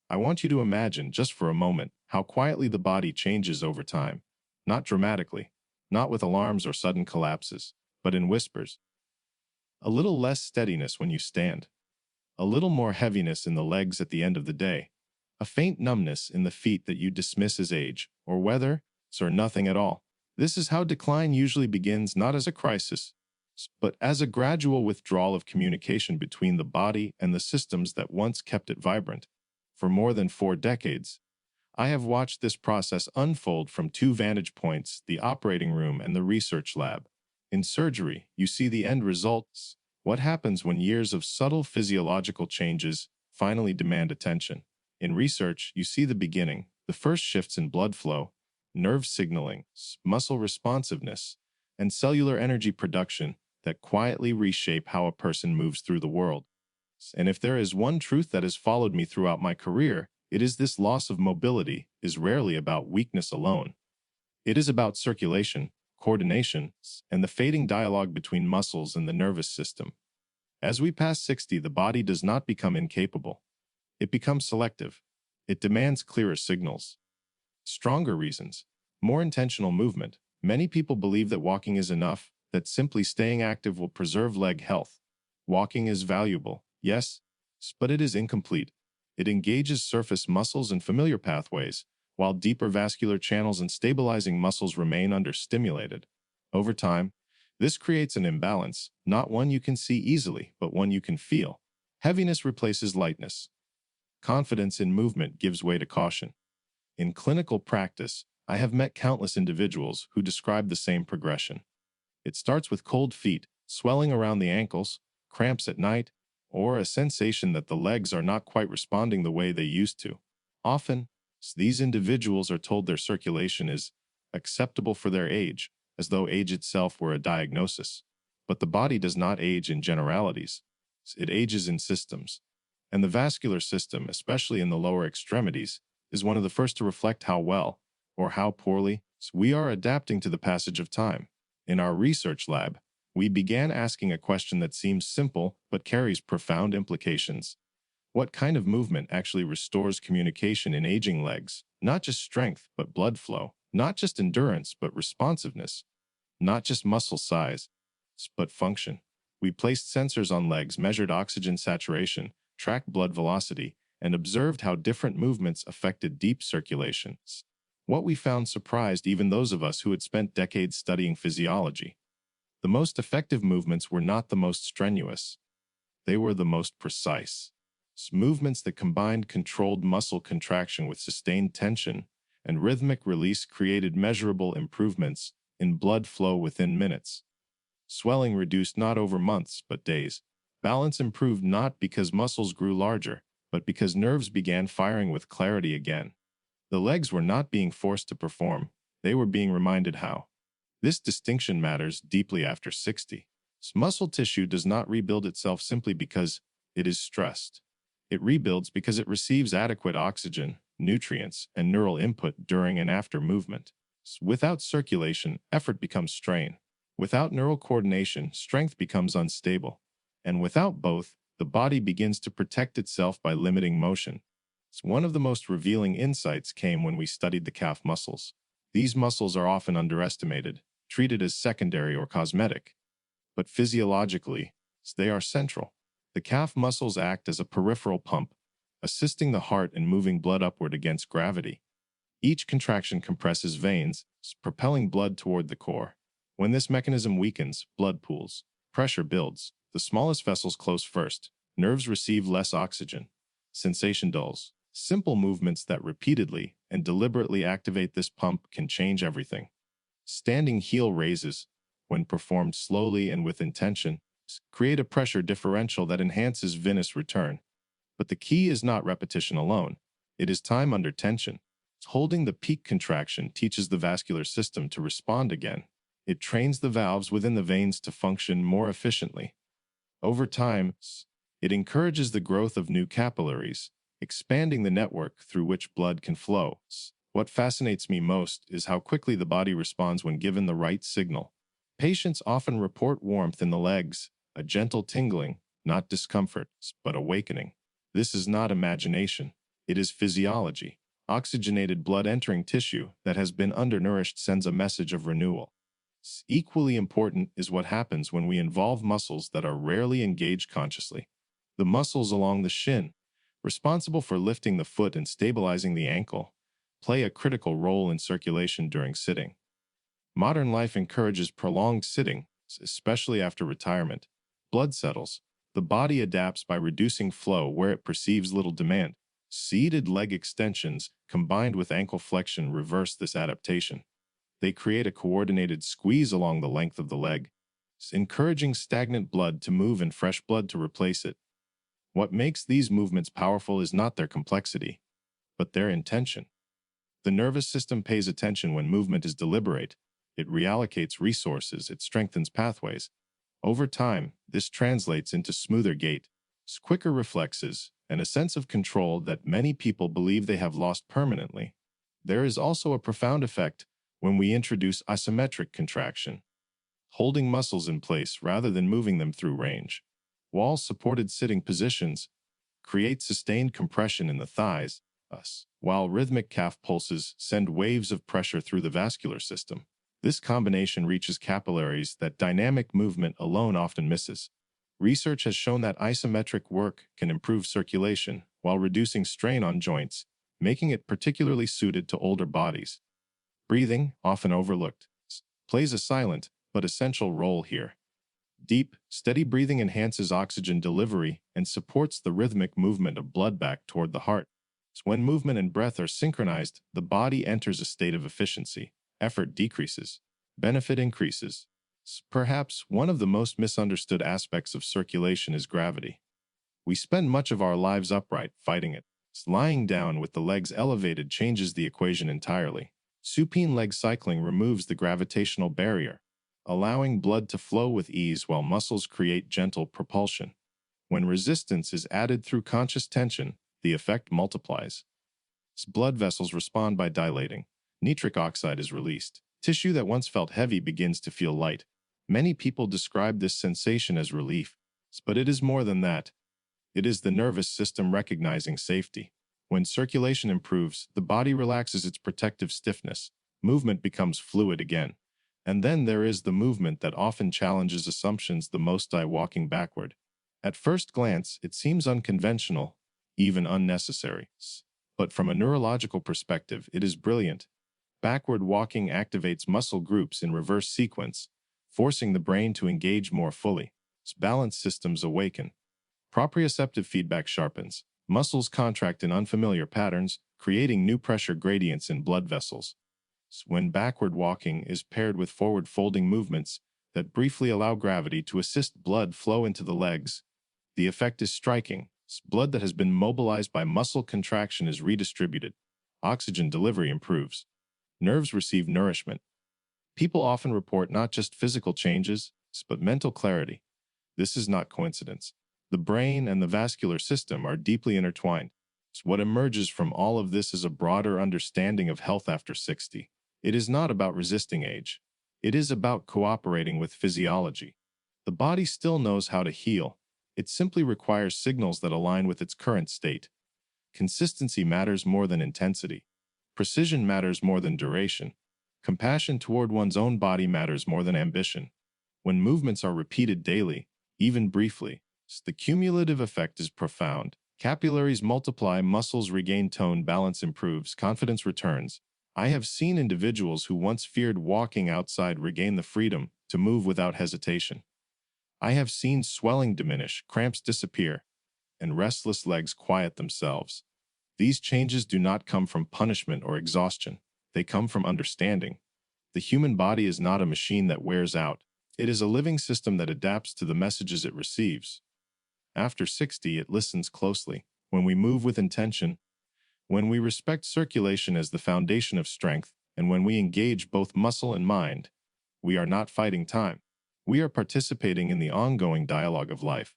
I want you to imagine, just for a moment, how quietly the body changes over time. Not dramatically, not with alarms or sudden collapses, but in whispers. A little less steadiness when you stand, a little more heaviness in the legs at the end of the day, a faint numbness in the feet that you dismiss as age, or weather, or nothing at all. This is how decline usually begins, not as a crisis, but as a gradual withdrawal of communication between the body and the systems that once kept it vibrant. For more than 4 decades, I have watched this process unfold from two vantage points: the operating room and the research lab. In surgery, you see the end results. What happens when years of subtle physiological changes finally demand attention? In research, you see the beginning, the first shifts in blood flow, nerve signaling, muscle responsiveness, and cellular energy production that quietly reshape how a person moves through the world. And if there is one truth that has followed me throughout my career, it is this: loss of mobility is rarely about weakness alone. It is about circulation, coordination, and the fading dialogue between muscles and the nervous system. As we pass 60, the body does not become incapable. It becomes selective. It demands clearer signals, stronger reasons, more intentional movement. Many people believe that walking is enough, that simply staying active will preserve leg health. Walking is valuable, yes, but it is incomplete. It engages surface muscles and familiar pathways, while deeper vascular channels and stabilizing muscles remain understimulated. Over time, this creates an imbalance, not one you can see easily, but one you can feel. Heaviness replaces lightness. Confidence in movement gives way to caution. In clinical practice, I have met countless individuals who describe the same progression. It starts with cold feet, swelling around the ankles, cramps at night, or a sensation that the legs are not quite responding the way they used to. Often, these individuals are told their circulation is acceptable for their age, as though age itself were a diagnosis. But the body does not age in generalities. It ages in systems. And the vascular system, especially in the lower extremities, is one of the first to reflect how well, or how poorly, we are adapting to the passage of time. In our research lab, we began asking a question that seems simple but carries profound implications. What kind of movement actually restores communication in aging legs? Not just strength, but blood flow. Not just endurance, but responsiveness. Not just muscle size, but function. We placed sensors on legs, measured oxygen saturation, tracked blood velocity, and observed how different movements affected deep circulation. What we found surprised even those of us who had spent decades studying physiology. The most effective movements were not the most strenuous. They were the most precise. Movements that combined controlled muscle contraction with sustained tension and rhythmic release created measurable improvements in blood flow within minutes. Swelling reduced not over months, but days. Balance improved not because muscles grew larger, but because nerves began firing with clarity again. The legs were not being forced to perform. They were being reminded how. This distinction matters deeply after 60. Muscle tissue does not rebuild itself simply because it is stressed. It rebuilds because it receives adequate oxygen, nutrients, and neural input during and after movement. Without circulation, effort becomes strain. Without neural coordination, strength becomes unstable. And without both, the body begins to protect itself by limiting motion. One of the most revealing insights came when we studied the calf muscles. These muscles are often underestimated, treated as secondary or cosmetic. But physiologically, they are central. The calf muscles act as a peripheral pump, assisting the heart in moving blood upward against gravity. Each contraction compresses veins, propelling blood toward the core. When this mechanism weakens, blood pools, pressure builds. The smallest vessels close first. Nerves receive less oxygen. Sensation dulls. Simple movements that repeatedly and deliberately activate this pump can change everything. Standing heel raises, when performed slowly and with intention, create a pressure differential that enhances venous return. But the key is not repetition alone. It is time under tension. Holding the peak contraction teaches the vascular system to respond again. It trains the valves within the veins to function more efficiently. Over time, it encourages the growth of new capillaries, expanding the network through which blood can flow. What fascinates me most is how quickly the body responds when given the right signal. Patients often report warmth in the legs, a gentle tingling, not discomfort, but awakening. This is not imagination. It is physiology. Oxygenated blood entering tissue that has been undernourished sends a message of renewal. Equally important is what happens when we involve muscles that are rarely engaged consciously. The muscles along the shin, responsible for lifting the foot and stabilizing the ankle, play a critical role in circulation during sitting. Modern life encourages prolonged sitting, especially after retirement. Blood settles. The body adapts by reducing flow where it perceives little demand. Seated leg extensions combined with ankle flexion reverse this adaptation. They create a coordinated squeeze along the length of the leg, encouraging stagnant blood to move and fresh blood to replace it. What makes these movements powerful is not their complexity, but their intention. The nervous system pays attention when movement is deliberate. It reallocates resources, it strengthens pathways. Over time, this translates into smoother gait, quicker reflexes, and a sense of control that many people believe they have lost permanently. There is also a profound effect when we introduce isometric contraction, holding muscles in place rather than moving them through range. Wall-supported sitting positions create sustained compression in the thighs, while rhythmic calf pulses send waves of pressure through the vascular system. This combination reaches capillaries that dynamic movement alone often misses. Research has shown that isometric work can improve circulation while reducing strain on joints, making it particularly suited to older bodies. Breathing, often overlooked, plays a silent but essential role here. Deep, steady breathing enhances oxygen delivery and supports the rhythmic movement of blood back toward the heart. When movement and breath are synchronized, the body enters a state of efficiency. Effort decreases. Benefit increases. Perhaps one of the most misunderstood aspects of circulation is gravity. We spend much of our lives upright, fighting it. Lying down with the legs elevated changes the equation entirely. Supine leg cycling removes the gravitational barrier, allowing blood to flow with ease while muscles create gentle propulsion. When resistance is added through conscious tension, the effect multiplies. Blood vessels respond by dilating. Nitric oxide is released. Tissue that once felt heavy begins to feel light. Many people describe this sensation as relief, but it is more than that. It is the nervous system recognizing safety. When circulation improves, the body relaxes its protective stiffness. Movement becomes fluid again. And then there is the movement that often challenges assumptions the most: walking backward. At first glance, it seems unconventional, even unnecessary. But from a neurological perspective, it is brilliant. Backward walking activates muscle groups in reverse sequence, forcing the brain to engage more fully. Balance systems awaken. Proprioceptive feedback sharpens. Muscles contract in unfamiliar patterns, creating new pressure gradients in blood vessels. When backward walking is paired with forward folding movements that briefly allow gravity to assist blood flow into the legs, the effect is striking. Blood that has been mobilized by muscle contraction is redistributed. Oxygen delivery improves. Nerves receive nourishment. People often report not just physical changes, but mental clarity. This is not coincidence. The brain and the vascular system are deeply intertwined. What emerges from all of this is a broader understanding of health after 60. It is not about resisting age. It is about cooperating with physiology. The body still knows how to heal. It simply requires signals that align with its current state. Consistency matters more than intensity. Precision matters more than duration. Compassion toward one's own body matters more than ambition. When movements are repeated daily, even briefly, the cumulative effect is profound. Capillaries multiply, muscles regain tone, balance improves, confidence returns. I have seen individuals who once feared walking outside regain the freedom to move without hesitation. I have seen swelling diminish, cramps disappear, and restless legs quiet themselves. These changes do not come from punishment or exhaustion. They come from understanding. The human body is not a machine that wears out. It is a living system that adapts to the messages it receives. After 60, it listens closely. When we move with intention, when we respect circulation as the foundation of strength, and when we engage both muscle and mind, we are not fighting time. We are participating in the ongoing dialogue of life.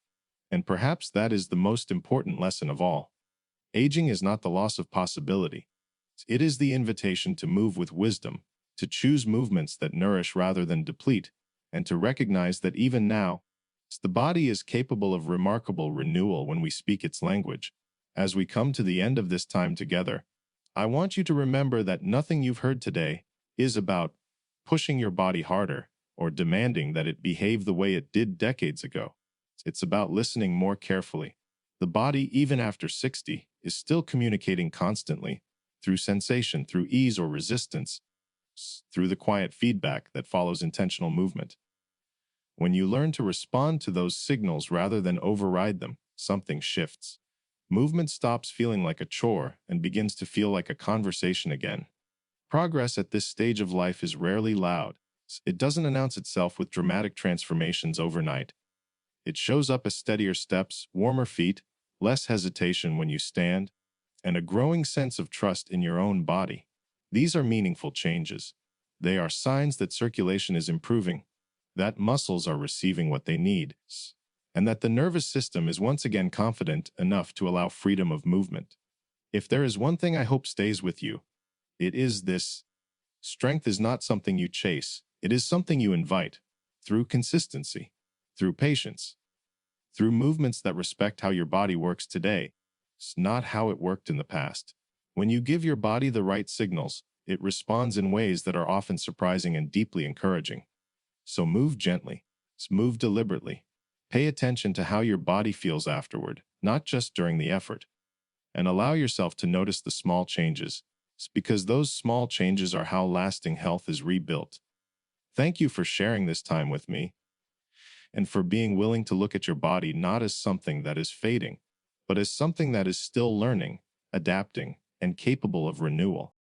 And perhaps that is the most important lesson of all. Aging is not the loss of possibility. It is the invitation to move with wisdom, to choose movements that nourish rather than deplete, and to recognize that even now, the body is capable of remarkable renewal when we speak its language. As we come to the end of this time together, I want you to remember that nothing you've heard today is about pushing your body harder or demanding that it behave the way it did decades ago. It's about listening more carefully. The body, even after 60, is still communicating constantly through sensation, through ease or resistance, through the quiet feedback that follows intentional movement. When you learn to respond to those signals rather than override them, something shifts. Movement stops feeling like a chore and begins to feel like a conversation again. Progress at this stage of life is rarely loud. It doesn't announce itself with dramatic transformations overnight. It shows up as steadier steps, warmer feet, less hesitation when you stand, and a growing sense of trust in your own body. These are meaningful changes. They are signs that circulation is improving, that muscles are receiving what they need, and that the nervous system is once again confident enough to allow freedom of movement. If there is one thing I hope stays with you, it is this: strength is not something you chase, it is something you invite, through consistency, through patience, through movements that respect how your body works today. It's not how it worked in the past. When you give your body the right signals, it responds in ways that are often surprising and deeply encouraging. So move gently, move deliberately. Pay attention to how your body feels afterward, not just during the effort. And allow yourself to notice the small changes, because those small changes are how lasting health is rebuilt. Thank you for sharing this time with me, and for being willing to look at your body not as something that is fading, but as something that is still learning, adapting, and capable of renewal.